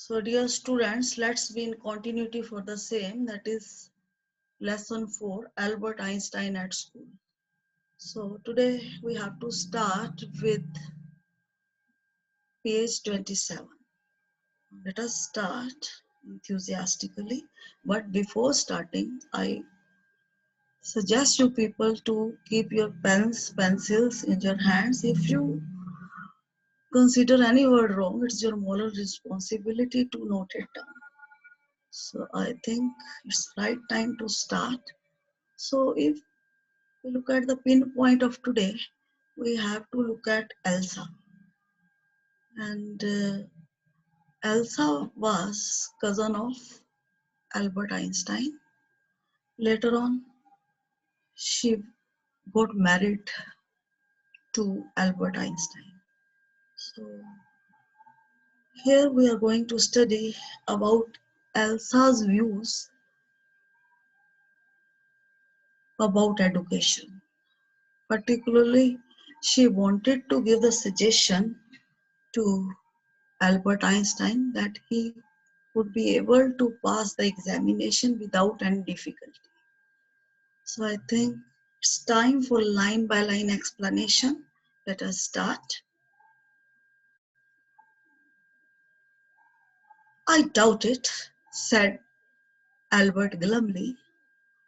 So dear students, let's be in continuity for the same, that is lesson 4, Albert Einstein at school. So today we have to start with page 27. Let us start enthusiastically, but before starting, I suggest you people to keep your pens, pencils in your hands. If you consider any word wrong, it's your moral responsibility to note it down. So I think it's right time to start. So if we look at the pinpoint of today, we have to look at Elsa. And Elsa was cousin of Albert Einstein. Later on, she got married to Albert Einstein. So here we are going to study about Elsa's views about education. Particularly, she wanted to give the suggestion to Albert Einstein that he would be able to pass the examination without any difficulty. So I think it's time for line by line explanation. Let us start. I doubt it, said Albert glumly.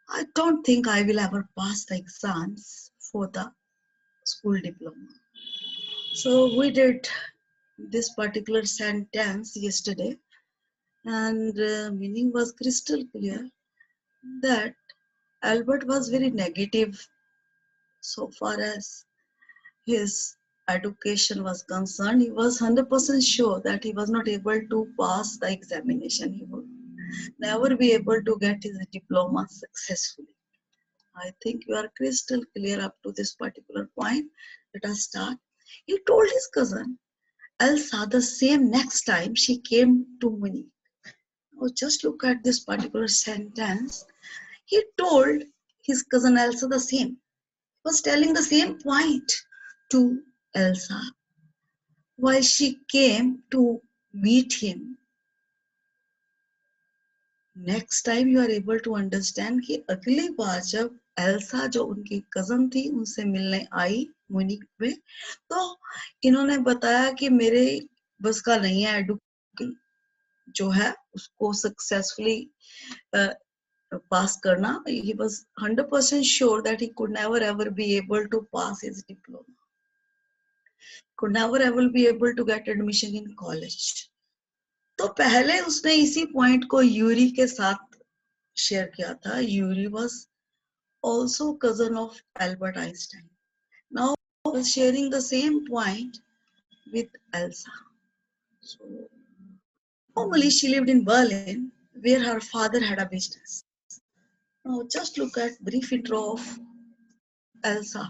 I don't think I will ever pass the exams for the school diploma. So we did this particular sentence yesterday, and meaning was crystal clear that Albert was very negative so far as his education was concerned. He was 100% sure that he was not able to pass the examination. He would never be able to get his diploma successfully. I think you are crystal clear up to this particular point. Let us start. He told his cousin Elsa the same next time she came to Munich. Now just look at this particular sentence. He told his cousin Elsa the same. He was telling the same point to Elsa while she came to meet him. Next time you are able to understand कि अगली बार जब Elsa जो उनकी cousin थी उनसे मिलने आई Munich में, तो इन्होंने बताया कि मेरे बस का नहीं है एडुकेशन जो है उसको सक्सेसफुली पास करना. He was 100% sure that he could never ever be able to pass his diploma, could never ever be able to get admission in college. तो पहले उसने इसी पॉइंट को यूरी के साथ शेयर किया था. Yuri was also cousin of Albert Einstein. Now he was sharing the same point with Elsa. So normally she lived in Berlin where her father had a business. Now just look at brief intro of Elsa.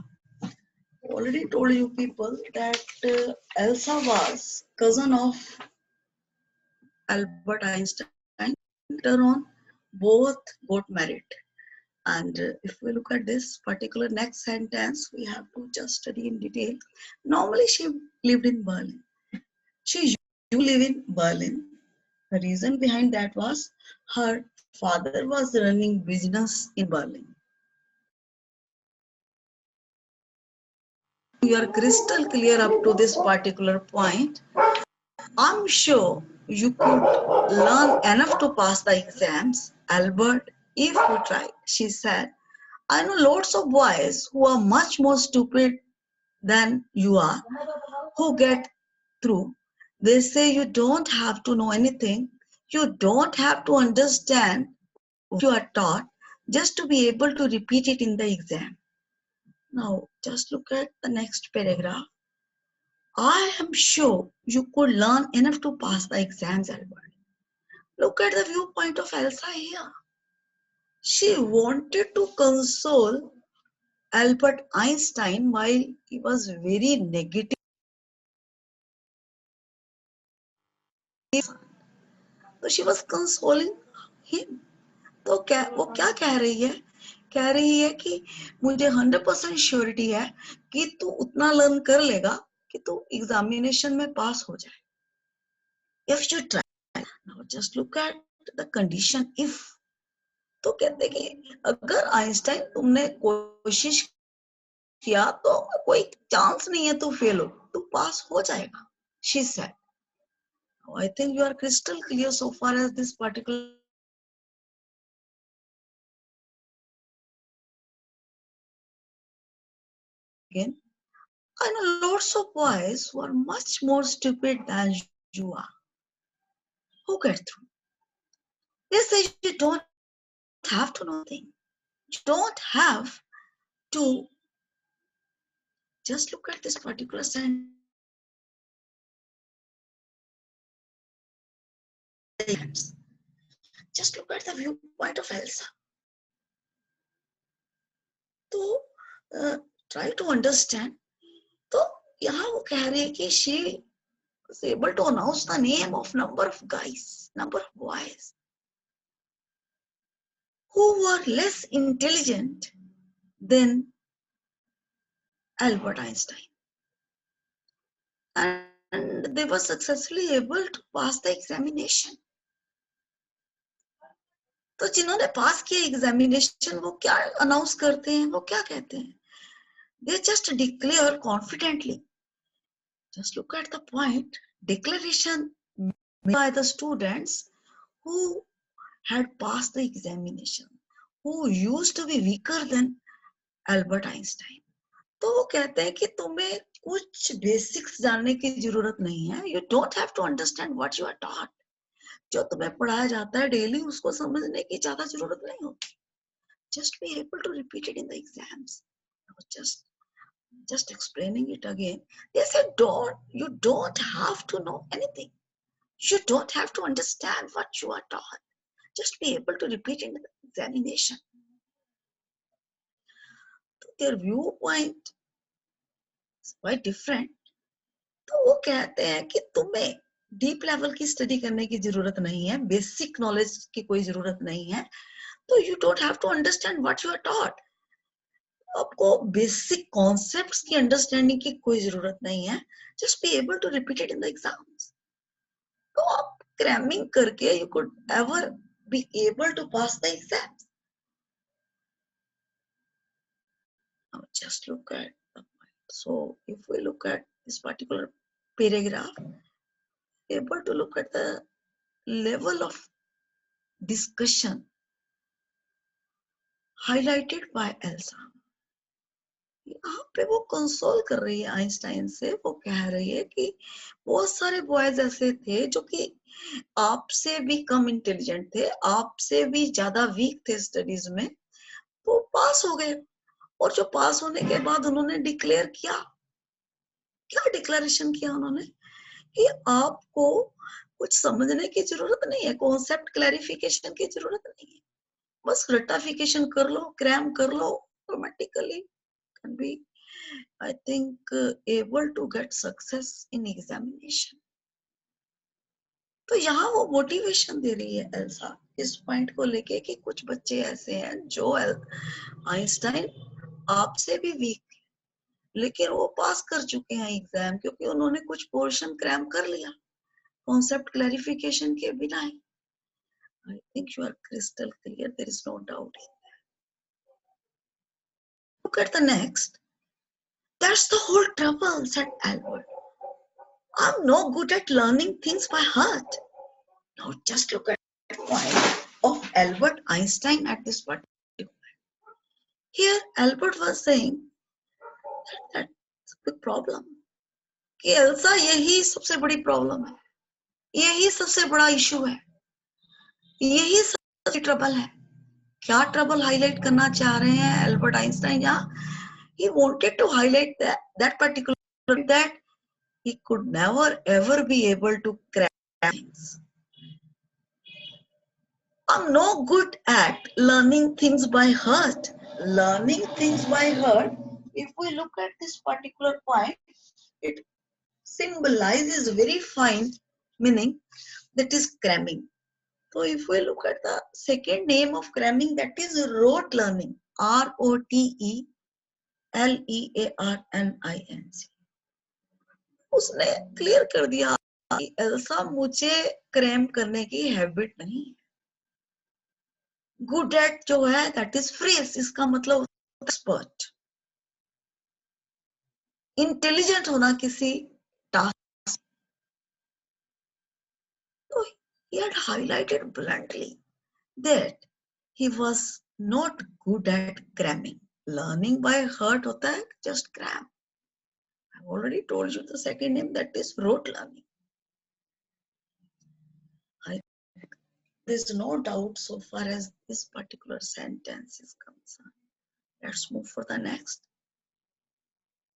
Already told you people that Elsa was cousin of Albert Einstein. Later on, both got married. And if we look at this particular next sentence, we have to just study in detail. Normally, she lived in Berlin. She used to live in Berlin. The reason behind that was her father was running business in Berlin. You are crystal clear up to this particular point. I'm sure you could learn enough to pass the exams, Albert, if you try, she said. I know lots of boys who are much more stupid than you are, who get through. They say you don't have to know anything. You don't have to understand what you are taught just to be able to repeat it in the exam. Now, just look at the next paragraph. I am sure you could learn enough to pass the exams, Albert. Look at the viewpoint of Elsa here. She wanted to console Albert Einstein while he was very negative. So she was consoling him. तो क्या वो क्या कह रही है? कह रही है कि मुझे 100% श्योरिटी है कि तू उतना लर्न कर लेगा कि तू एग्जामिनेशन में पास हो जाए. If you try, Now just look at the condition if. तो कहते कि अगर आइंस्टाइन तुमने कोशिश किया तो कोई चांस नहीं है तू फेल हो, तू पास हो जाएगा. She said. I think you are crystal clear so far as this particular again. I know lots of boys who are much more stupid than you are, who get through. They say you don't have to know anything. You don't have to just look at this particular sentence. Just look at the viewpoint of Elsa. तो try to understand. तो यहाँ वो कह रही है कि she was able to announce the name of number of guys, number of boys who were less intelligent than Albert Einstein. And they were successfully able to pass the examination. तो जिन्होंने पास किया एग्जामिनेशन वो क्या announce करते हैं, वो क्या कहते हैं? They just declare confidently. Just look at the point. Declaration made by the students who had passed the examination, who used to be weaker than Albert Einstein. तो वो कहते हैं कि तुम्हें कुछ बेसिक्स जानने की जरूरत नहीं है. You don't have to understand what you are taught. जो तुम्हें पढ़ाया जाता है डेली उसको समझने की ज्यादा जरूरत नहीं होती. Just be able to repeat it in the exams. Just explaining it again. They said, you don't have to know anything. You don't have to understand what you are taught. Just be able to repeat in the examination. Their viewpoint is quite different. तो वो कहते हैं कि तुम्हें deep level की study करने की जरूरत नहीं है, बेसिक नॉलेज की कोई जरूरत नहीं है. तो you don't have to understand what you are taught. आपको बेसिक कॉन्सेप्ट्स की अंडरस्टैंडिंग की कोई जरूरत नहीं है. Just be able to repeat it in the exams. तो आप क्रैमिंग करके you could ever be able to pass the exams. Now just look at the point. So if we look at this particular paragraph, able to look at the level of discussion highlighted by Elsa. यहाँ पे वो console कर रही है Einstein से. वो कह रही है कि बहुत सारे बॉयज ऐसे थे जो कि आपसे भी कम इंटेलिजेंट थे, आपसे भी ज्यादा वीक थे स्टडीज में, वो पास हो गए. और जो पास होने के बाद उन्होंने डिक्लेयर किया, क्या डिक्लेरेशन किया उन्होंने कि आपको कुछ समझने की जरूरत नहीं है, कॉन्सेप्ट क्लैरिफिकेशन की जरूरत नहीं है, बस रटाफिकेशन कर लो, क्रैम कर लो, automatically can be I think able to get success in examination. तो यहाँ वो मोटिवेशन दे रही है एल्सा इस पॉइंट को लेके कि कुछ बच्चे ऐसे हैं जो आइंस्टाइन आपसे भी वीक, लेकिन वो पास कर चुके हैं एग्जाम क्योंकि उन्होंने कुछ पोर्शन क्रैम कर लिया कॉन्सेप्ट क्लैरिफिकेशन के बिना ही. I think you are crystal clear. There is no doubt in that. Look at the next. That's the whole trouble, said Albert. I'm no good at learning things by heart. Now just look at the point of Albert Einstein at this particular point. Here, Albert was saying that that's a big problem. कि Elsa यही सबसे बड़ी problem है, यही सबसे बड़ा issue है, यही सबसे ट्रबल है. क्या ट्रबल हाईलाइट करना चाह रहे हैं एल्बर्ट आइंस्टाइन यहाँ? He wanted to highlight that particular that he could never ever be able to crack things. I'm no good at learning things by heart. Learning things by heart, if we look at this particular point, it symbolizes very fine meaning, that is cramming. So if we look at the second name of cramming, that is rote learning, ROTE LEARNINC. उसने clear कर दिया Elsa मुझे cram करने की habit नहीं। Good at जो है that is phrase, इसका मतलब एक्सपर्ट। इंटेलिजेंट होना किसी टास्क, तो he had highlighted bluntly that he was not good at cramming. Learning by heart होता है, just cram. I've already told you the second name, that is rote learning. There's no doubt so far as this particular sentence is concerned. Let's move for the next.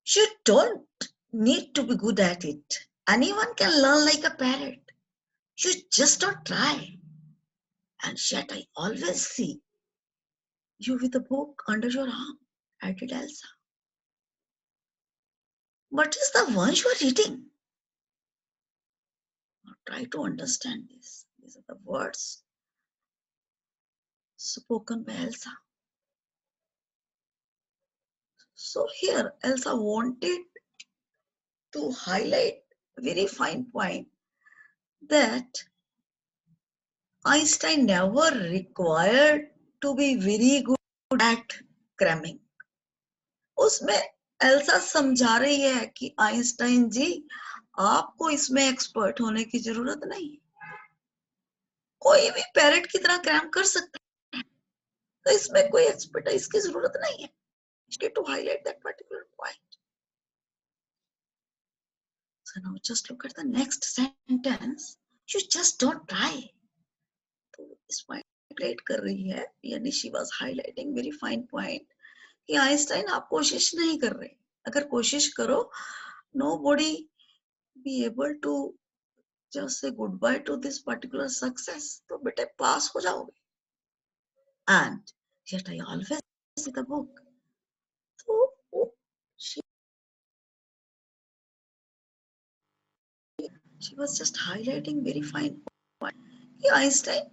You don't need to be good at it. Anyone can learn like a parrot. You just don't try. And yet I always see you with a book under your arm, added Elsa. What is the one you are reading? Now try to understand this. These are the words spoken by Elsa. So here Elsa wanted to highlight a very fine point that Einstein never required to be very good at cramming. उसमें Elsa समझा रही है कि Einstein जी, आपको इसमें expert होने की जरूरत नहीं, कोई भी पैरेट की तरह क्रैम कर सकता है, तो इसमें कोई एक्सपर्टाइज की जरूरत नहीं है. To highlight that particular point. So now just look at the next sentence. You just don't try. तो इस पॉइंट हाइलाइट कर रही है, यानी she was highlighting very fine point कि आइंस्टाइन आप कोशिश नहीं कर रहे. अगर कोशिश करो, nobody be able to just say goodbye to this particular success. तो बेटे पास हो जाओगे. And yet I always see the book. So she was just highlighting very fine point कि आइंस्टाइन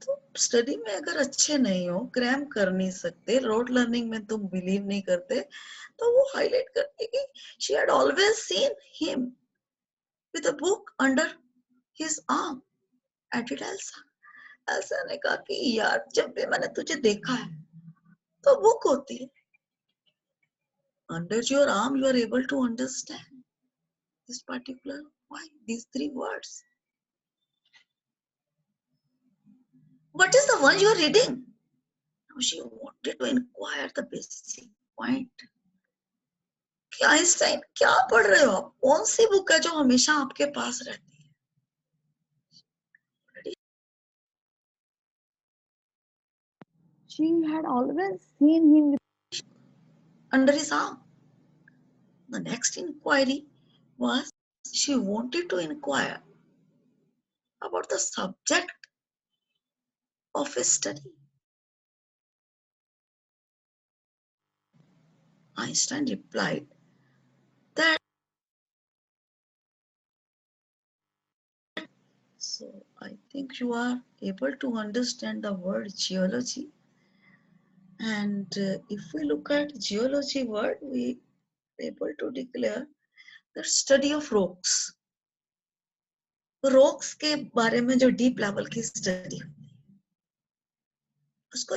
तो स्टडी में अगर अच्छे नहीं हो, क्रैम कर नहीं सकते, रोड लर्निंग में तुम बिलीव नहीं करते, तो वो हाईलाइट करती कि she had always seen him with a book under his arm, added Elsa. Elsa ने कहा कि यार जब भी मैंने तुझे देखा है तो बुक होती है. Under your arm you are able to understand this particular point, these three words. What is the one you are reading? Now she wanted to inquire the basic point. कि आइंस्टाइन क्या पढ़ रहे हो आप, कौन सी book है जो हमेशा आपके पास रहती है. She had always seen him with under his arm. The next inquiry was she wanted to inquire about the subject of his study. Einstein replied that. So I think you are able to understand the word geology. And if we look at geology word, we are able to declare the study of rocks. Rocks के बारे में जो deep level की study होती है, उसको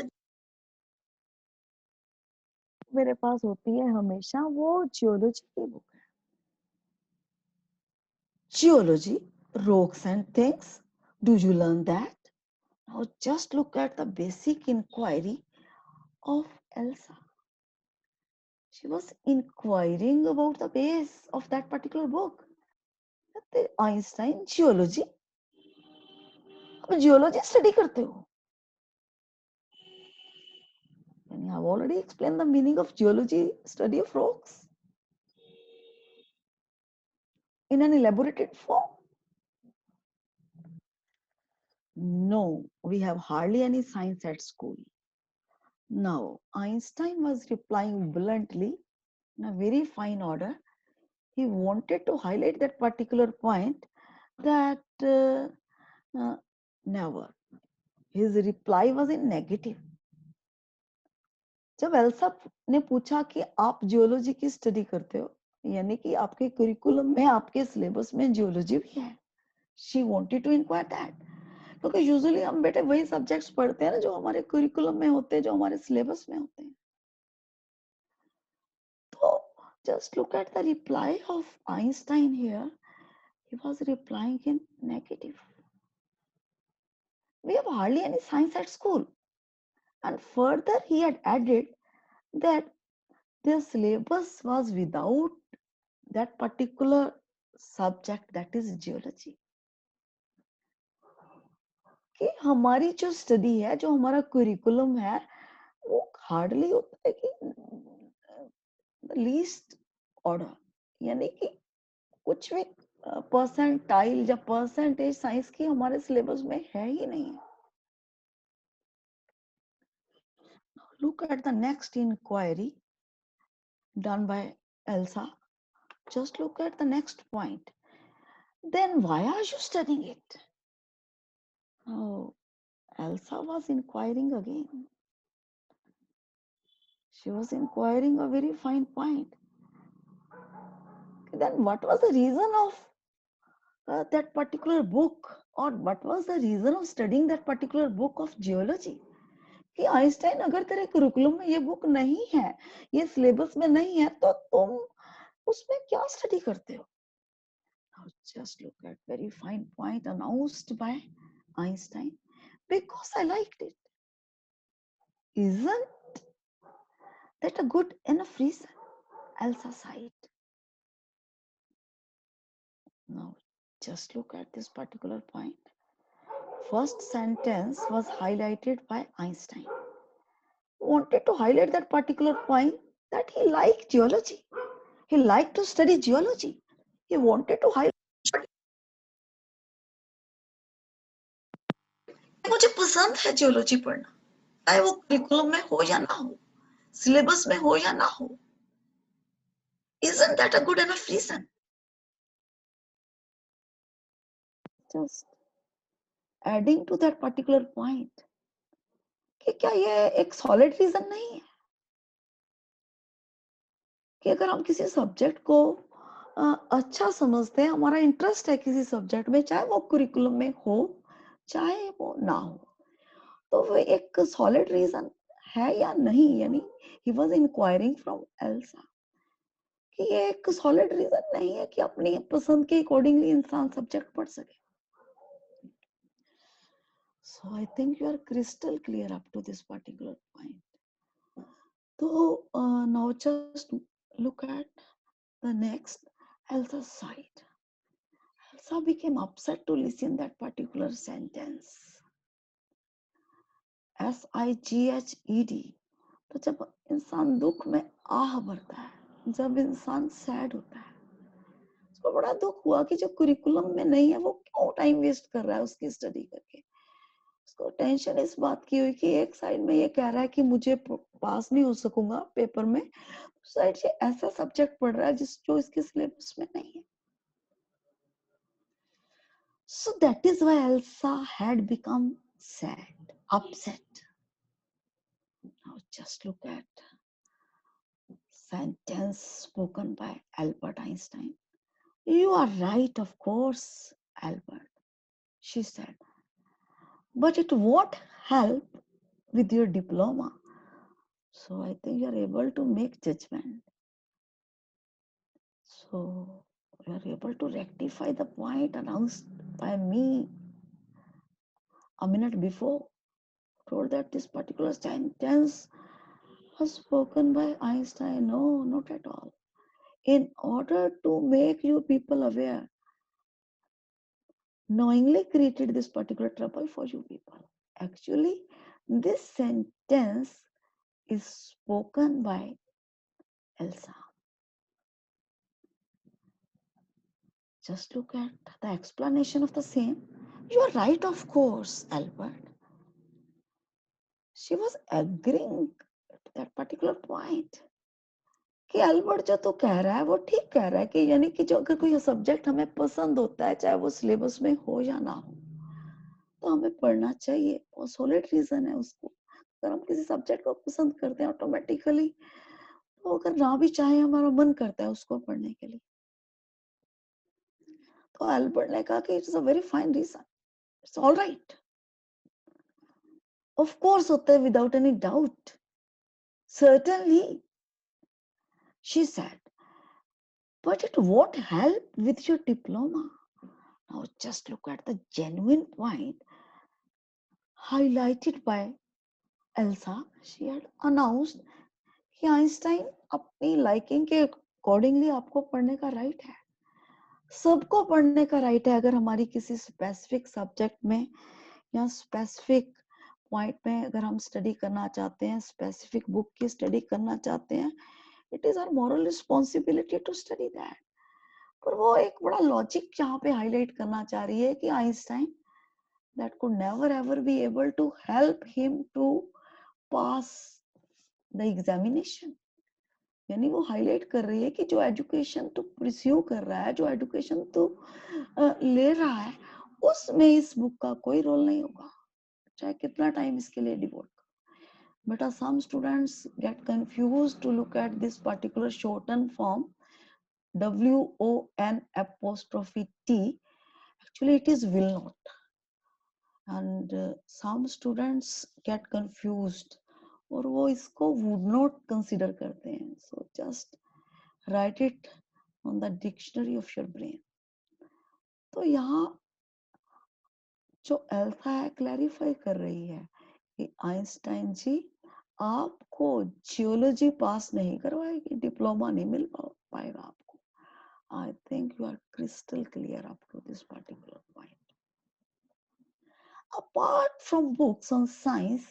मेरे पास होती है हमेशा, वो जियोलॉजी की बुक है. Geology, rocks and things. Do you learn that? Now just look at the basic inquiry of Elsa. She was inquiring about the base of that particular book. The Einstein geology, अब geology study करते हो. And I have already explained the meaning of geology, study of rocks, in an elaborated form. No, we have hardly any science at school. Now, Einstein was replying bluntly in a very fine order. He wanted to highlight that particular point that never. His reply was in negative. जब Elsa ने पूछा कि आप geology की study करते हो, यानी कि आपके करिकुलम में, आपके सिलेबस में जियोलॉजी भी है. She wanted to inquire that. क्योंकि यूजुअली हम बेटे वही सब्जेक्ट्स पढ़ते हैं ना जो हमारे करिकुलम में होते हैं, जो हमारे सिलेबस में होते हैं. तो just look at the reply of Einstein here. He was replying in negative. We have hardly any science at school. And further, he had added that their syllabus was without that particular subject, that is geology. कि हमारी जो study है, जो हमारा curriculum है, वो hardly होता है कि लीस्ट ऑर्डर, यानी कि कुछ भी परसेंटाइल या परसेंटेज साइंस की हमारे सिलेबस में है ही नहीं. Look at the next inquiry done by Elsa. Just look at the next point. Then why are you studying it? Oh, Elsa was inquiring again. She was inquiring a very fine point. Then what was the reason of that particular book, or what was the reason of studying that particular book of geology? कि Einstein, अगर तेरे curriculum में ये book नहीं है, ये syllabus में नहीं है, तो तुम उसमें क्या स्टडी करते हो? Now just look at very fine point announced by Einstein. Because I liked it. Isn't that a good enough reason? Elsa sighed. Now just look at this particular point. First sentence was highlighted by Einstein. Wanted to highlight that particular point that he liked geology. He liked to study geology. He wanted to highlight. मुझे पसंद है geology पढ़ना, चाहे वो curriculum में हो या ना हो, सिलेबस में हो या ना हो. Isn't that a good enough reason? Just adding to that particular point, कि क्या ये एक सॉलिड रीजन नहीं है कि अगर हम किसी सब्जेक्ट को अच्छा समझते हैं, हमारा इंटरेस्ट है किसी सब्जेक्ट में, चाहे वो करिकुलम में हो चाहे वो ना हो, तो वो एक सॉलिड रीजन है या नहीं. यानी he was enquiring from Elsa कि ये एक सॉलिड रीजन नहीं है कि अपनी पसंद के अकॉर्डिंगली इंसान सब्जेक्ट पढ़ सके. So I think you are crystal clear up to this particular point. So now just look at the next, Elsa's side. Elsa became upset to listen that particular sentence. SIGHED. तो जब इंसान दुख में आह भरता है, जब इंसान सैड होता है, उसको बड़ा दुख हुआ कि जो करिकुलम में नहीं है वो क्यों टाइम वेस्ट कर रहा है उसकी स्टडी करके. उसको टेंशन इस बात की हुई कि एक साइड में ये कह रहा है कि मुझे पास नहीं हो सकूंगा पेपर में, साइड से ऐसा सब्जेक्ट पढ़ रहा है जो इसके सिलेबस में नहीं है. So that is why Elsa had become sad, upset. Now just look at sentence spoken by Albert Einstein. You are right, of course, Albert, she said. But it won't help with your diploma. So I think you are able to make judgment. So you are able to rectify the point announced by me a minute before. Told that this particular sentence was spoken by Einstein. No, not at all. In order to make you people aware, knowingly created this particular trouble for you people. Actually, this sentence is spoken by Elsa. Just look at the explanation of the same. You are right, of course, Albert. She was agreeing to that particular point. कि Albert जो तो कह रहा है वो ठीक कह रहा है कि यानी कि जो अगर कोई सब्जेक्ट हमें पसंद होता है, चाहे वो सिलेबस में हो या ना हो, तो हमें पढ़ना चाहिए. वो सॉलिड रीजन है उसको. अगर हम किसी सब्जेक्ट को पसंद करते हैं ऑटोमेटिकली तो अगर ना भी चाहे हमारा मन करता है उसको पढ़ने के लिए, तो एल्बर्ट ने कहा कि it's a very fine reason, it's all right, of course होता है, without any doubt, certainly, she said, but it won't help with your diploma. Now just look at the genuine point highlighted by Elsa. She had announced कि Einstein अपनी liking के accordingly आपको पढ़ने का right है, सबको पढ़ने का राइट है। अगर हमारी किसी स्पेसिफिक सब्जेक्ट में या स्पेसिफिक पॉइंट में अगर हम स्टडी करना चाहते हैं, स्पेसिफिक बुक की स्टडी करना चाहते हैं, it is our moral responsibility to study that. पर वो एक बड़ा लॉजिक यहाँ पे हाईलाइट करना चाह रही है कि Einstein that could never ever be able to help him to pass the examination। यानी वो हाईलाइट कर रही है कि जो एजुकेशन तो परस्यू कर रहा है, जो एजुकेशन तो ले रहा है, उसमें इस बुक का कोई रोल नहीं होगा, चाहे कितना टाइम इसके लिए devote. But some students get confused to look at this particular shortened form WON apostrophe T. Actually, it is will not, and some students get confused और वो इसको would not consider करते हैं। So just write it on the dictionary of your brain। तो यहाँ जो Elsa है clarify कर रही है कि आइंस्टाइन जी आपको जियोलॉजी पास नहीं करवाएगी, डिप्लोमा नहीं मिल पाएगा आपको। I think you are crystal clear up to this particular point. Apart from books on science,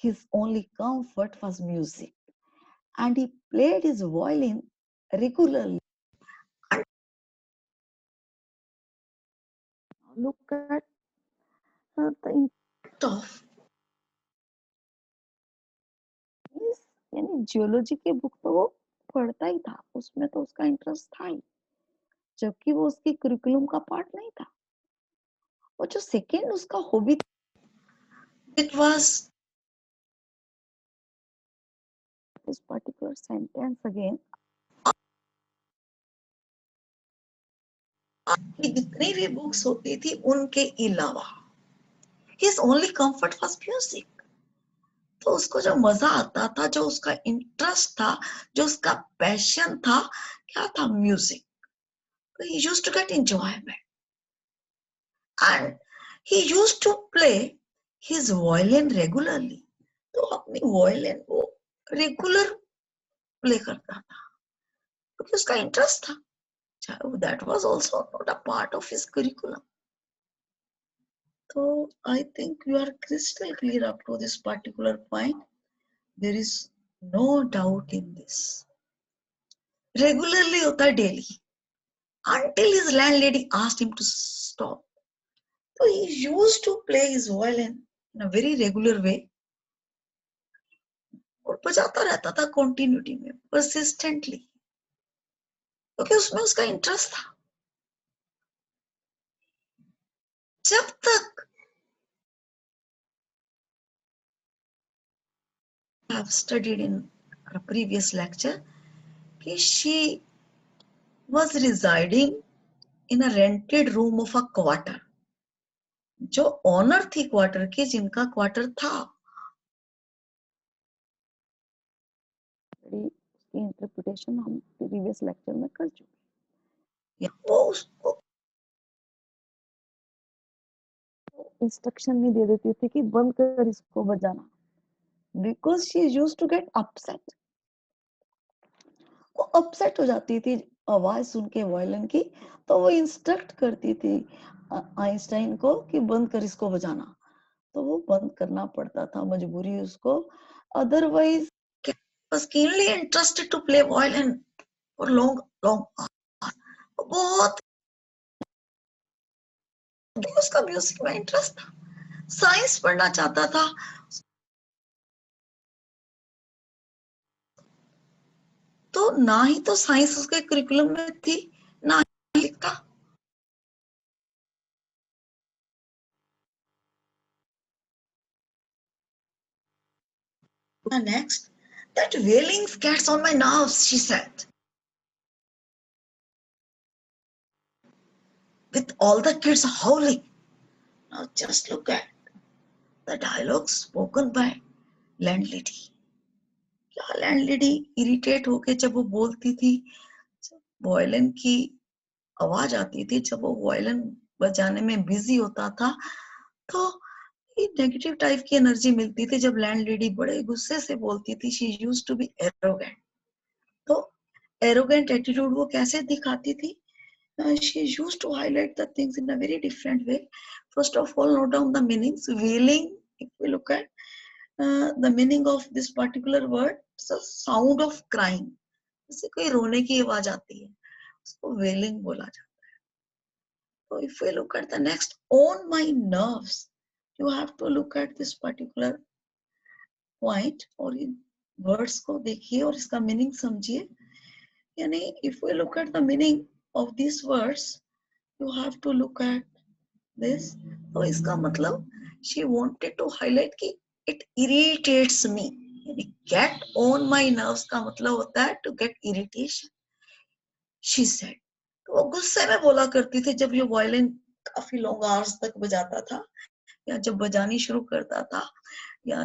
his only comfort was music, and he played his violin regularly. Look at the impact of this, यानी geology की book तो वो पढ़ता ही था, उसमें तो उसका interest था ही, जबकि वो उसकी करिकुलम का पार्ट नहीं था। और जो सेकेंड उसका hobby, it was this particular sentence again, कि जितनी भी बुक्स होती थी उनके अलावा his only comfort was music. तो उसको जो मजा आता था, जो उसका इंटरेस्ट था, जो उसका पैशन था, क्या था? म्यूजिक। तो he used to get enjoyment and he used to play his violin regularly। तो अपनी वायलिन वो रेगुलर प्ले करता था क्योंकि उसका इंटरेस्ट था। That was also not a part of his curriculum। So I think you are crystal clear up to this particular point। There is no doubt in this। Regularly होता है daily, until his landlady asked him to stop। So he used to play his violin in a very regular way और बजाता रहता था continuity में, persistently, क्योंकि उसमें उसका इंटरेस्ट था। जब तक I have studied in a previous lecture कि she was residing in a rented room of a quarter। जो ओनर थी क्वार्टर की, जिनका क्वार्टर था, इंटरप्रिटेशन हम प्रीवियस लेक्चर में कर चुके हैं। वो उसको इंस्ट्रक्शन नहीं दे देती थी कि बंद कर इसको बजाना, because she used to get upset. वो अपसेट हो जाती थी आवाज सुन के वायलिन की, तो वो इंस्ट्रक्ट करती थी आइंस्टाइन को कि बंद कर इसको बजाना, तो वो बंद करना पड़ता था, मजबूरी उसको। Otherwise was keenly interested to play violin for long hours। बहुत उसका म्यूजिक में इंटरेस्ट था, साइंस पढ़ना चाहता था। तो ना ही तो साइंस उसके करिकुलम में थी, ना ही लिखता। Next, That wailing gets on my nerves, she said. With all the kids howling. Now just look at the dialogue spoken by landlady. क्या लैंडलेडी इरिटेट होके जब वो बोलती थी, वॉयलिन की आवाज आती थी, जब वो वॉयलिन बजाने में बिजी होता था, तो नेगेटिव टाइप की एनर्जी मिलती थी. जब लैंडलेडी बड़े गुस्से से बोलती थी, she used to be arrogant. तो एरोगेंट एटीट्यूड वो कैसे दिखाती थी? She used to highlight the things in a very different way. First of all, note down the meanings. Wailing, if we look at the meaning of this particular word, it's a sound of crying. जैसे कोई रोने की आवाज आती है, उसको wailing बोला जाता है. So if we look at the next, on my nerves, you have to look at this particular point और इन words को देखिए और इसका meaning समझिए. यानी if we look at the meaning of these words, you have to look at this. तो इसका मतलब she wanted to highlight कि it irritates me. यानी get on my nerves का मतलब होता है to get irritation. She said. तो वो गुस्से में बोला करती थी जब ये वायलिन काफी लॉन्ग आवर्स तक बजाता था या जब बजानी शुरू करता था, या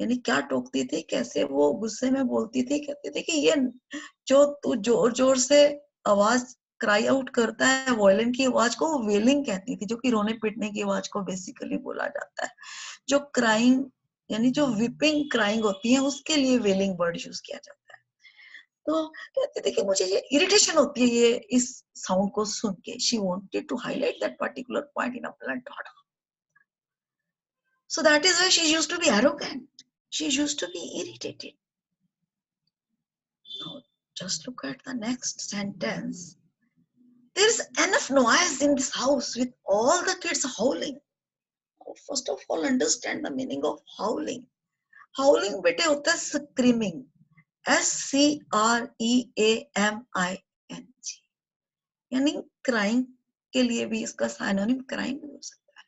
यानी क्या टोकती थी, कैसे वो गुस्से में बोलती थी, कहती थी कि ये जो तू जोर जोर से आवाज क्राई आउट करता है, वायलिन की आवाज को वो वेलिंग कहती थी, जो कि रोने पीटने की आवाज को बेसिकली बोला जाता है. जो क्राइंग यानी जो विपिंग क्राइंग होती है उसके लिए वेलिंग वर्ड यूज किया जाता है. तो कहते थे कि मुझे ये इरिटेशन होती है ये इस साउंड को सुन के. She wanted to highlight that particular point in a blunt order. So that is why she used to be arrogant. She used to be irritated. Now, just look at the next sentence. There is enough noise in this house with all the kids howling. First of all, understand the meaning of howling. Howling बेटे होता है screaming. SCREAMING. यानी crying के लिए भी इसका synonym crying हो सकता है.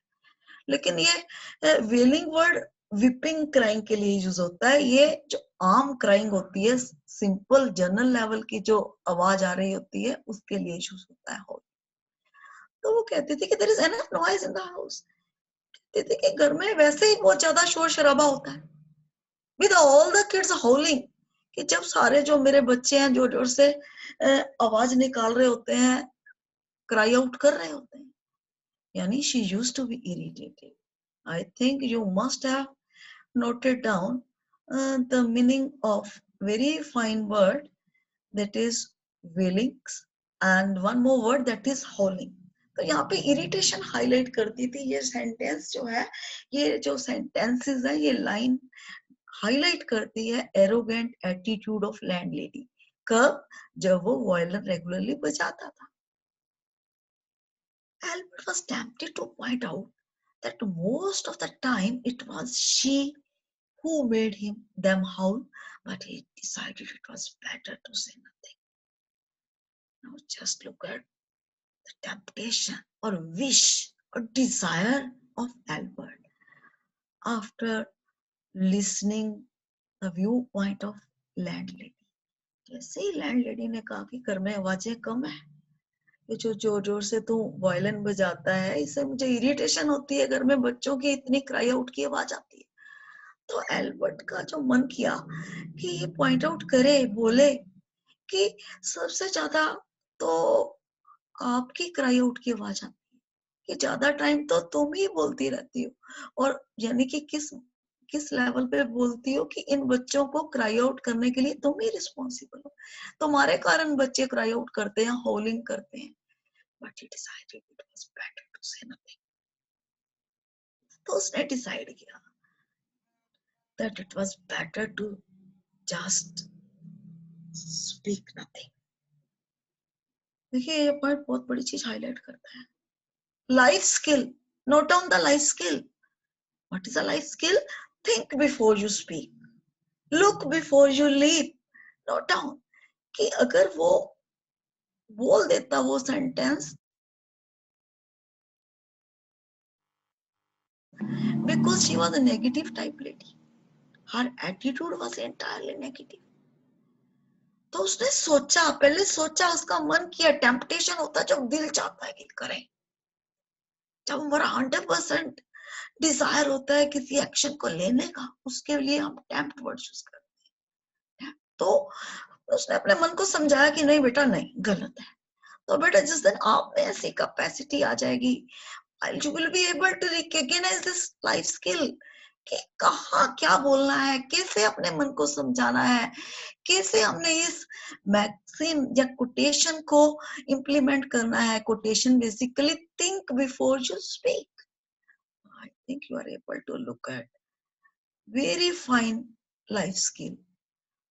लेकिन ये वेलिंग वर्ड विपिंग क्राइंग के लिए यूज होता है. ये जो आम क्राइंग होती है, सिंपल जनरल लेवल की जो आवाज आ रही होती है, उसके लिए यूज होता है. तो वो कहती थी कि there is enough noise in the house. कहती थी कि घर में वैसे ही बहुत ज्यादा शोर शराबा होता है. विद ऑल द किड्स हाउलिंग, कि जब सारे जो मेरे बच्चे हैं जोर जोर से आवाज निकाल रहे होते हैं, क्राई आउट कर रहे होते हैं. यानी she used to be irritated. I think you must have noted down the meaning of very fine word, that is wailings, and one more word, that is howling. तो यहाँ पे इरिटेशन हाईलाइट करती थी. ये सेंटेंस जो है, ये जो सेंटेंसेस है, ये लाइन हाईलाइट करती है एरोगेंट एटीट्यूड ऑफ लैंडलेडी. कब? जब वो वायलिन रेगुलरली बजाता था. Albert was tempted to point out that most of the time it was she who made them howl, but he decided it was better to say nothing. Now just look at the temptation or wish or desire of Albert after listening the viewpoint of landlady. जैसे ही landlady ने कहा कि घर में आवाजें कम है, ये जो जोर जोर से तू वायलिन बजाता है, इससे मुझे इरिटेशन होती है, घर में बच्चों की इतनी क्राई आउट की आवाज आती है. तो एल्बर्ट का जो मन किया कि ये पॉइंट आउट करे, बोले कि सबसे ज्यादा तो आपकी क्राई आउट की आवाज आती है, कि ज्यादा टाइम तो तुम ही बोलती रहती हो. और यानी कि किस किस लेवल पे बोलती हो कि इन बच्चों को क्राई आउट करने के लिए तुम ही रिस्पॉन्सिबल हो, तुम्हारे कारण बच्चे क्राई आउट करते हैं, हॉलिंग करते हैं. But he decided it was better to say nothing. तो उसने डिसाइड किया that it was better to just speak nothing. देखिए ये पॉइंट बहुत बड़ी चीज हाईलाइट करता है. Life skill. Note down the life skill. What is a life skill? Think before you speak, look before you leap. Note down कि अगर वो बोल देता वो sentence, because she was a negative type lady, her attitude was entirely negative. तो उसने सोचा, पहले सोचा, उसका मन किया, टेम्पटेशन होता है जब दिल चाहता है कि करें, जब हमारा 100% डिजायर होता है किसी एक्शन को लेने का, उसके लिए हम टेम्प्ट वर्ड यूज करते हैं। तो उसने अपने मन को समझाया कि नहीं बेटा, नहीं, गलत है। तो बेटा जिस दिन आप में ऐसी कैपेसिटी आ जाएगी, you will be able to recognize this life skill कि कहाँ क्या बोलना है, कैसे अपने मन को समझाना है, कैसे हमने इस मैक्सिम या कोटेशन को इम्प्लीमेंट करना है। Quotation basically think before you speak. I think you are able to look at very fine life skill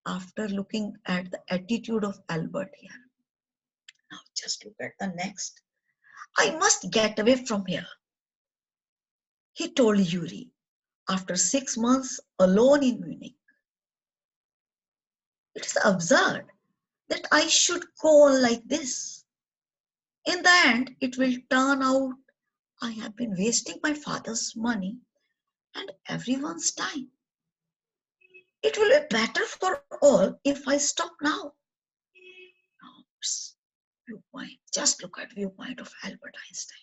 after looking at the attitude of Albert here. Now just look at the next. I must get away from here, he told Yuri after 6 months alone in Munich. It is absurd that I should go on like this. In the end, it will turn out I have been wasting my father's money and everyone's time. It will be better for all if I stop now. Now, viewpoint. Just look at viewpoint of Albert Einstein.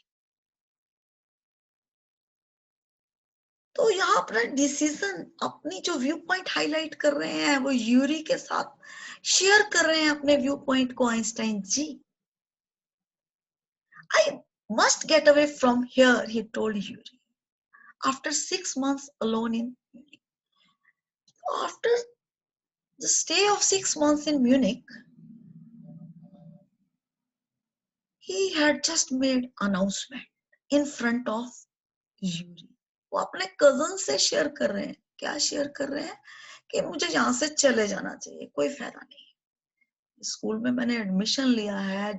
तो यहाँ अपना decision, अपनी जो view point highlight कर रहे हैं, वो Yuri के साथ शेयर कर रहे हैं अपने व्यू पॉइंट को Einstein ji. I must get away from here, he told Yuri. After 6 months alone in Munich. After the stay of 6 months in Munich, he had just made announcement in front of Yuri. वो अपने cousin से share कर रहे हैं। क्या share कर रहे हैं कि मुझे यहाँ से चले जाना चाहिए, कोई फायदा नहीं। स्कूल में मैंने एडमिशन लिया है,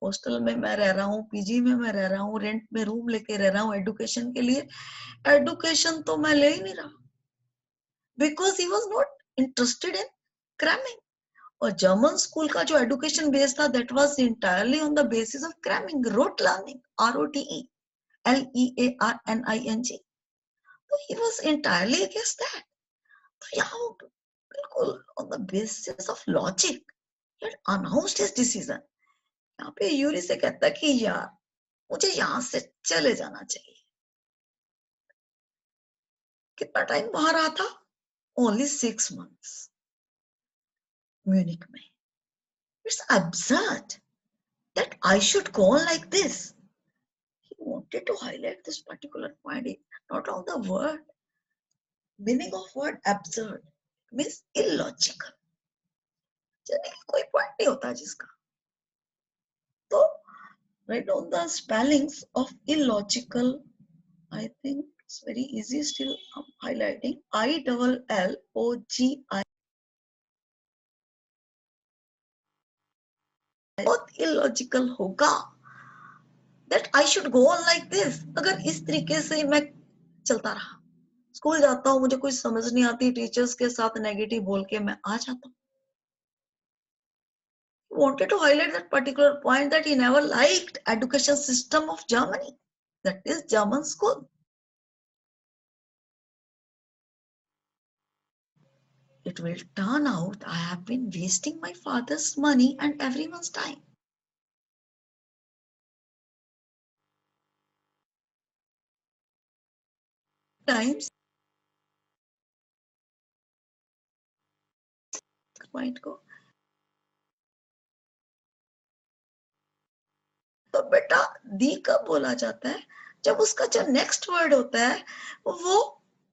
हॉस्टल में मैं रह रहा हूँ, पीजी में मैं रह रहा हूँ, रेंट में रूम लेके रह रहा हूँ एडुकेशन के लिए। एडुकेशन तो मैं ले ही नहीं रहा, because he was not interested in cramming. और जर्मन स्कूल का जो एडुकेशन बेस था, that was entirely on the basis of cramming, rote learning, ROTE, LEARNING। तो he was entirely against that. तो यहाँ बिल्कुल on the basis of logic he had announced his decision। यहाँ पे Yuri से कहता है कि यार मुझे यहाँ से चले जाना चाहिए। कितना टाइम वहां रहा था? ओनली 6 months म्यूनिक में। It's absurd that I should go on like this. He wanted to highlight this particular point, not on the word. Meaning of word absurd means illogical. कोई पॉइंट नहीं होता जिसका। तो write down the spellings of illogical. I think it's very easy. Still I'm highlighting ILLOGI. बहुत illogical होगा that I should go on like this। अगर इस तरीके से मैं चलता रहा, स्कूल जाता हूँ, मुझे कुछ समझ नहीं आती, टीचर्स के साथ नेगेटिव बोल के मैं आ जाता हूँ। Wanted to highlight that particular point that he never liked education system of Germany, that is German school। It will turn out I have been wasting my father's money and everyone's time। Times point को, तो बेटा दी कब बोला जाता है? जब उसका जो नेक्स्ट वर्ड होता है वो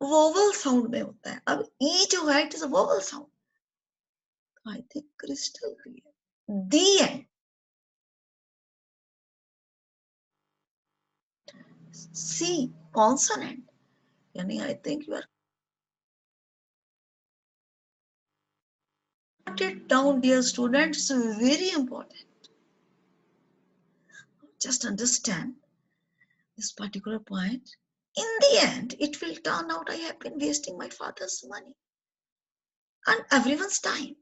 वोवल साउंड में होता है। अब ई जो है it is a vowel sound. I think crystal clear. The end. C consonant, यानी I think you are it down, dear students, very important। Just understand this particular point। In the end, it will turn out I have been wasting my father's money and everyone's time।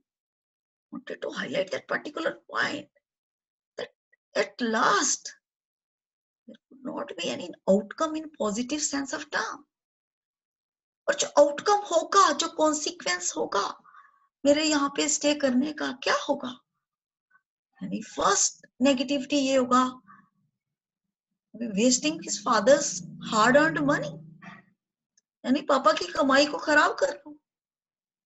Wanted to highlight that particular point, that at last there could not be any outcome in positive sense of term। और जो outcome होगा, जो consequence होगा मेरे यहाँ पे stay करने का, क्या होगा? यानी फर्स्ट नेगेटिविटी ये होगा, wasting his father's hard earned money, यानी पापा की कमाई को खराब कर रहा हूं,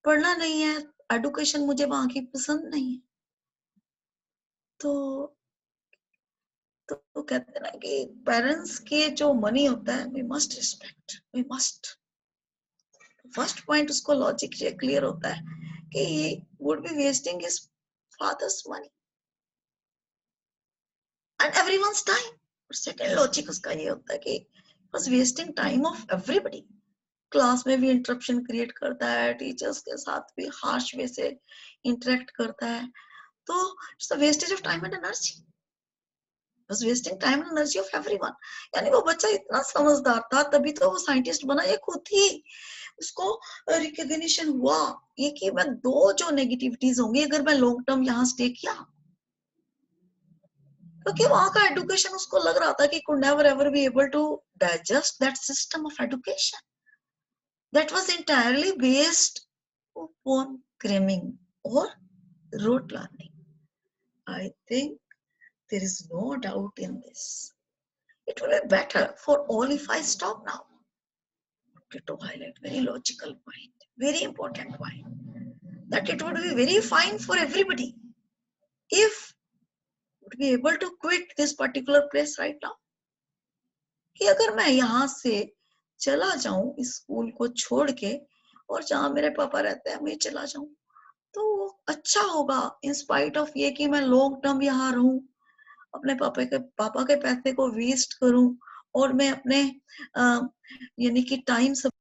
पढ़ना नहीं है, एडुकेशन मुझे वहां की पसंद नहीं है। तो तो कहते हैं ना कि पेरेंट्स के जो मनी होता है, we must respect, we must. First point उसको लॉजिक से क्लियर होता है कि he would be wasting his father's money and everyone's time। Second logic उसका ये होता है कि was wasting time of everybody। Class में भी इंटरप्शन क्रिएट करता है, टीचर्स के साथ भी हार्श वे से इंटरेक्ट करता है, तो it's the wastage of time and energy, was wasting time and energy of everyone। यानी वो बच्चा इतना समझदार था, तभी तो वो साइंटिस्ट बना। ये खुद ही उसको रिकॉग्निशन हुआ ये कि मैं दो जो नेगेटिविटीज होंगी अगर मैं लॉन्ग टर्म यहाँ स्टे किया, क्योंकि वहां का एजुकेशन उसको लग रहा था कि could never ever be able to digest that system of education that was entirely based upon cramming or rote learning। I think there is no doubt in this। It will be better for all if I stop now। To highlight very logical point, very important point, that it would be very fine for everybody if would be able to quit this particular place right now। कि अगर मैं यहाँ से चला जाऊं, इस school को छोड़ के, और जहां मेरे पापा रहते हैं मैं चला जाऊं, तो वो अच्छा होगा, इन स्पाइट ऑफ ये कि मैं लॉन्ग टर्म यहाँ रहूं, अपने पापा के पैसे को वेस्ट करूं, और मैं अपने यानी कि टाइम सब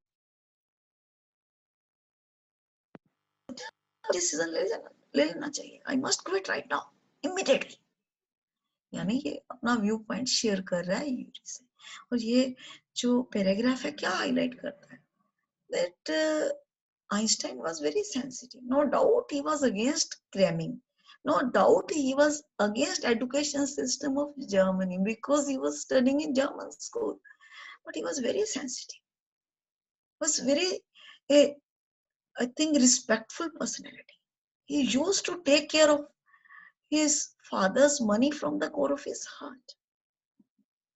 डिसीजन ले लेना चाहिए। I must quit right now, immediately. यानी ये अपना व्यू पॉइंट शेयर कर रहा है यूरी से। और ये जो पैराग्राफ है क्या हाईलाइट करता है, that Einstein was very sensitive। No doubt he was against cramming, no doubt he was against education system of Germany because he was studying in German school, but he was very sensitive, was very a, I think respectful personality। He used to take care of his father's money from the core of his heart।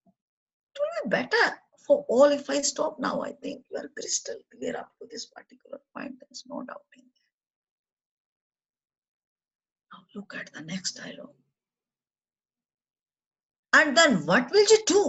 It will be better for all if I stop now। I think you are crystal clear up to this particular point. There is no doubt in that। Now look at the next dialogue. And then what will you do?